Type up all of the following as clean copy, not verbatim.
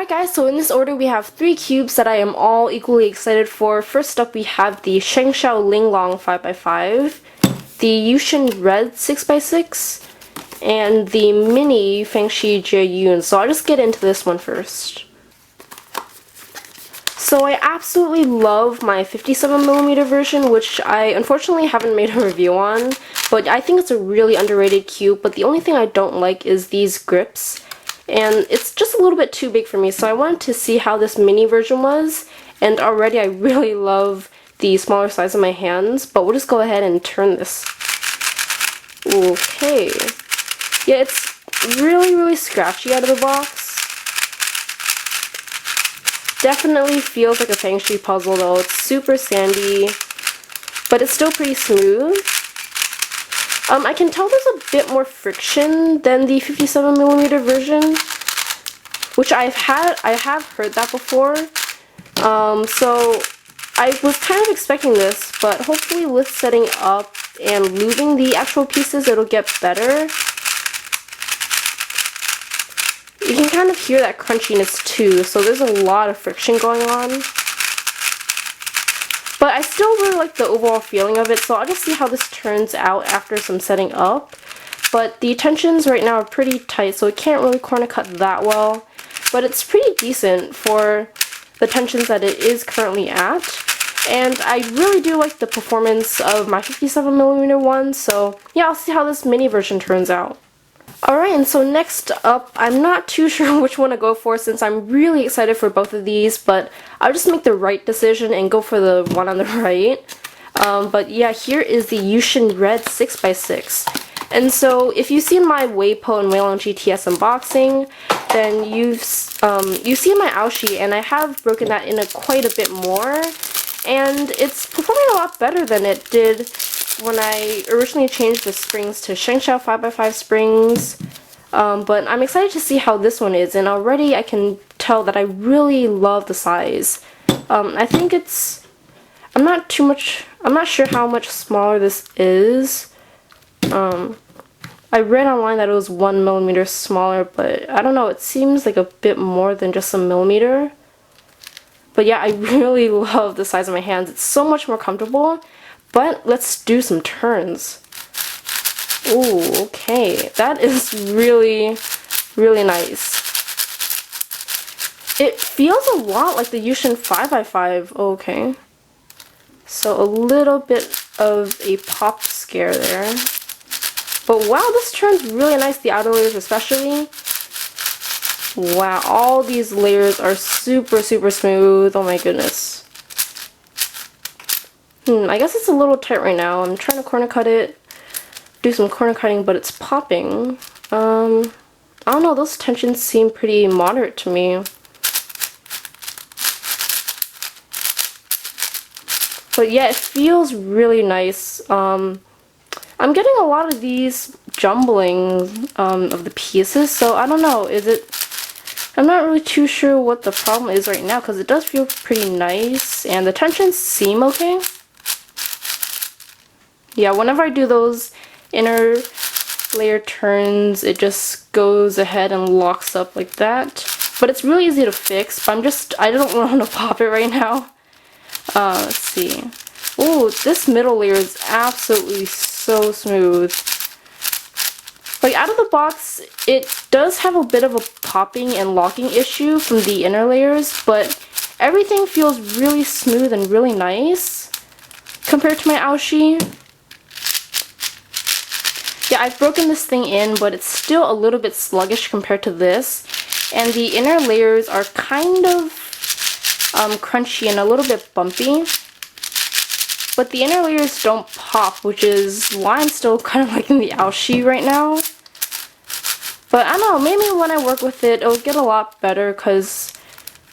Alright guys, so in this order we have 3 cubes that I am all equally excited for. First up we have the Shengshou LingLong 5x5, the Yuxin Red 6x6, and the mini Fanggi June. So I'll just get into this one first. So I absolutely love my 57mm version, which I unfortunately haven't made a review on, but I think it's a really underrated cube. But the only thing I don't like is these grips. And it's just a little bit too big for me, so I wanted to see how this mini version was, and already I really love the smaller size of my hands, but we'll just go ahead and turn this. Okay. Yeah, it's really scratchy out of the box. Definitely feels like a Fanggi puzzle though. It's super sandy, but it's still pretty smooth. I can tell there's a bit more friction than the 57mm version, which I have heard that before. So I was kind of expecting this, but hopefully with setting up and lubing the actual pieces, it'll get better. You can kind of hear that crunchiness too, so there's a lot of friction going on. But I still really like the overall feeling of it, so I'll just see how this turns out after some setting up. But the tensions right now are pretty tight, so it can't really corner cut that well. But it's pretty decent for the tensions that it is currently at. And I really do like the performance of my 57mm one, so yeah, I'll see how this mini version turns out. Alright, and so next up, I'm not too sure which one to go for since I'm really excited for both of these, but I'll just make the right decision and go for the one on the right. But yeah, here is the Yuxin Red 6x6. And so if you've seen my Weipo and LingLong GTS unboxing, then you've seen my Aoshi, and I have broken that in quite a bit more, and it's performing a lot better than it did when I originally changed the springs to Shengshou 5x5 springs. But I'm excited to see how this one is, and already I can tell that I really love the size. I think it's, I'm not sure how much smaller this is. I read online that it was 1mm smaller, but I don't know, it seems like a bit more than just a millimeter. But yeah, I really love the size of my hands. It's so much more comfortable. But let's do some turns. Ooh, okay. That is really nice. It feels a lot like the Yuxin 5x5. Okay. So a little bit of a pop scare there. But wow, this turns really nice, the outer layers especially. Wow, all these layers are super smooth. Oh my goodness. I guess it's a little tight right now. I'm trying to corner cut it, do some corner cutting, but it's popping. I don't know, those tensions seem pretty moderate to me. But yeah, it feels really nice. I'm getting a lot of these jumbling of the pieces, so I don't know, I'm not really too sure what the problem is right now, because it does feel pretty nice, and the tensions seem okay. Yeah, whenever I do those inner layer turns, it just goes ahead and locks up like that. But it's really easy to fix, but I don't want to pop it right now. Let's see. Ooh, this middle layer is absolutely so smooth. Like, out of the box, it does have a bit of a popping and locking issue from the inner layers, but everything feels really smooth and really nice compared to my Aoshi. Yeah, I've broken this thing in, but it's still a little bit sluggish compared to this. And the inner layers are kind of crunchy and a little bit bumpy. But the inner layers don't pop, which is why I'm still kind of liking the Aoshi right now. But I don't know, maybe when I work with it, it'll get a lot better, because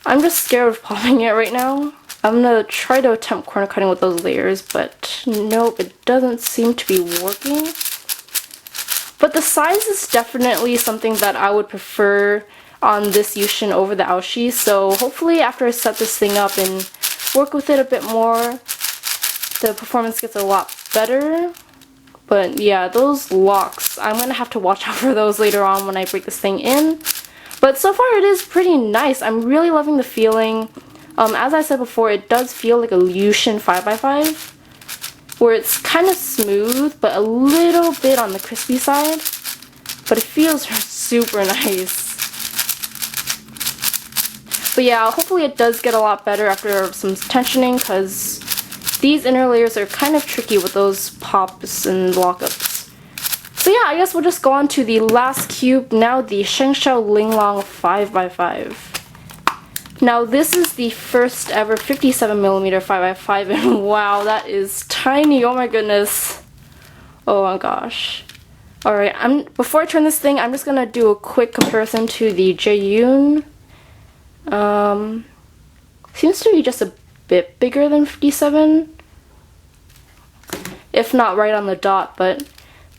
I'm just scared of popping it right now. I'm gonna try to attempt corner cutting with those layers, but nope, it doesn't seem to be working. But the size is definitely something that I would prefer on this Yuxin over the Aoshi, so hopefully after I set this thing up and work with it a bit more, the performance gets a lot better. But yeah, those locks, I'm gonna have to watch out for those later on when I break this thing in. But so far it is pretty nice. I'm really loving the feeling. As I said before, it does feel like a Yuxin 5x5, where it's kind of smooth, but a little bit on the crispy side. But it feels super nice. But yeah, hopefully it does get a lot better after some tensioning, because these inner layers are kind of tricky with those pops and lockups. So yeah, I guess we'll just go on to the last cube, now the Shengshou LingLong 5x5. Now this is the first ever 57mm 5x5, and wow, that is tiny, oh my goodness. Oh my gosh. Alright, before I turn this thing, I'm just gonna do a quick comparison to the June. Seems to be just a bit bigger than 57. If not right on the dot, but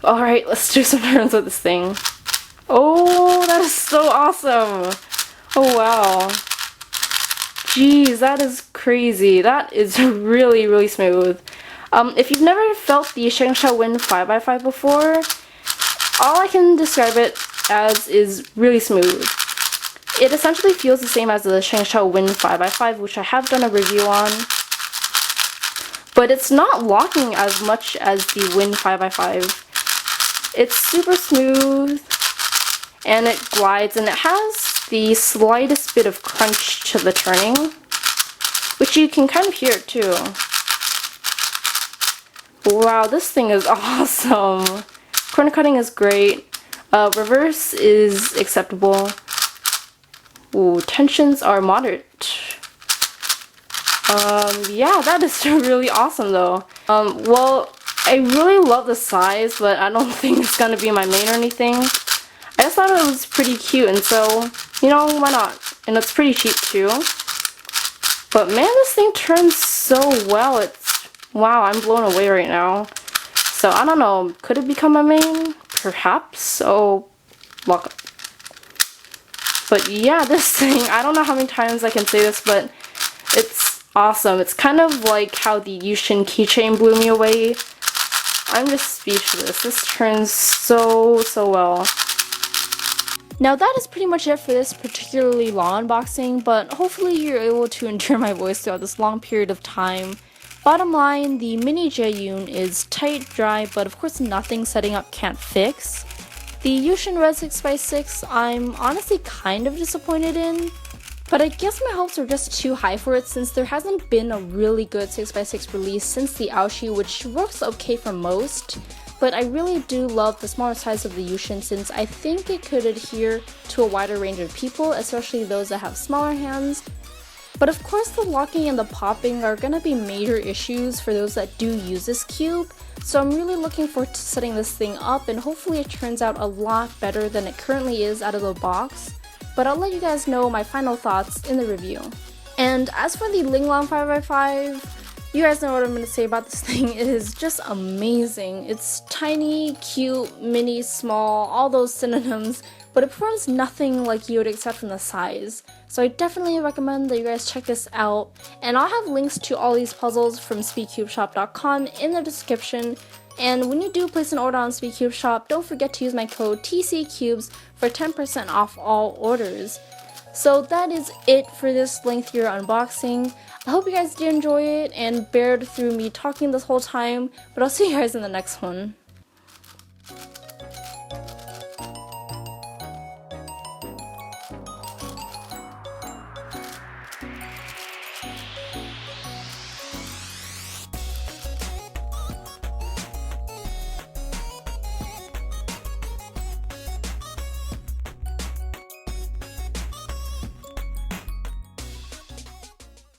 alright, let's do some turns with this thing. Oh, that is so awesome! Oh wow. Jeez, that is crazy. That is really, really smooth. If you've never felt the Shengshou Wind 5x5 before, all I can describe it as is really smooth. It essentially feels the same as the Shengshou Wind 5x5, which I have done a review on. But it's not locking as much as the Wind 5x5. It's super smooth, and it glides, and it has the slightest bit of crunch to the turning, which you can kind of hear it too. Wow, this thing is awesome. Corner cutting is great. Reverse is acceptable. Ooh, tensions are moderate. Yeah, that is really awesome though. Well, I really love the size, but I don't think it's gonna be my main or anything. I just thought it was pretty cute, and so, you know, why not? And it's pretty cheap too. But man, this thing turns so well. Wow, I'm blown away right now. So, I don't know, could it become my main? Perhaps. So, lock up. But yeah, this thing, I don't know how many times I can say this, but it's awesome. It's kind of like how the Yuxin keychain blew me away. I'm just speechless. This turns so well. Now that is pretty much it for this particularly long unboxing, but hopefully you're able to endure my voice throughout this long period of time. Bottom line, the mini June is tight, dry, but of course nothing setting up can't fix. The Yuxin Red 6x6, I'm honestly kind of disappointed in, but I guess my hopes are just too high for it since there hasn't been a really good 6x6 release since the Aoshi, which works okay for most. But I really do love the smaller size of the Yuxin since I think it could adhere to a wider range of people, especially those that have smaller hands. But of course the locking and the popping are gonna be major issues for those that do use this cube, so I'm really looking forward to setting this thing up, and hopefully it turns out a lot better than it currently is out of the box. But I'll let you guys know my final thoughts in the review. And as for the LingLong 5x5, you guys know what I'm going to say about this thing. It is just amazing. It's tiny, cute, mini, small, all those synonyms, but it performs nothing like you would expect from the size. So I definitely recommend that you guys check this out, and I'll have links to all these puzzles from SpeedCubeShop.com in the description. And when you do place an order on SpeedCubeShop, don't forget to use my code TCCubes for 10% off all orders. So that is it for this lengthier unboxing. I hope you guys did enjoy it and bared through me talking this whole time, but I'll see you guys in the next one.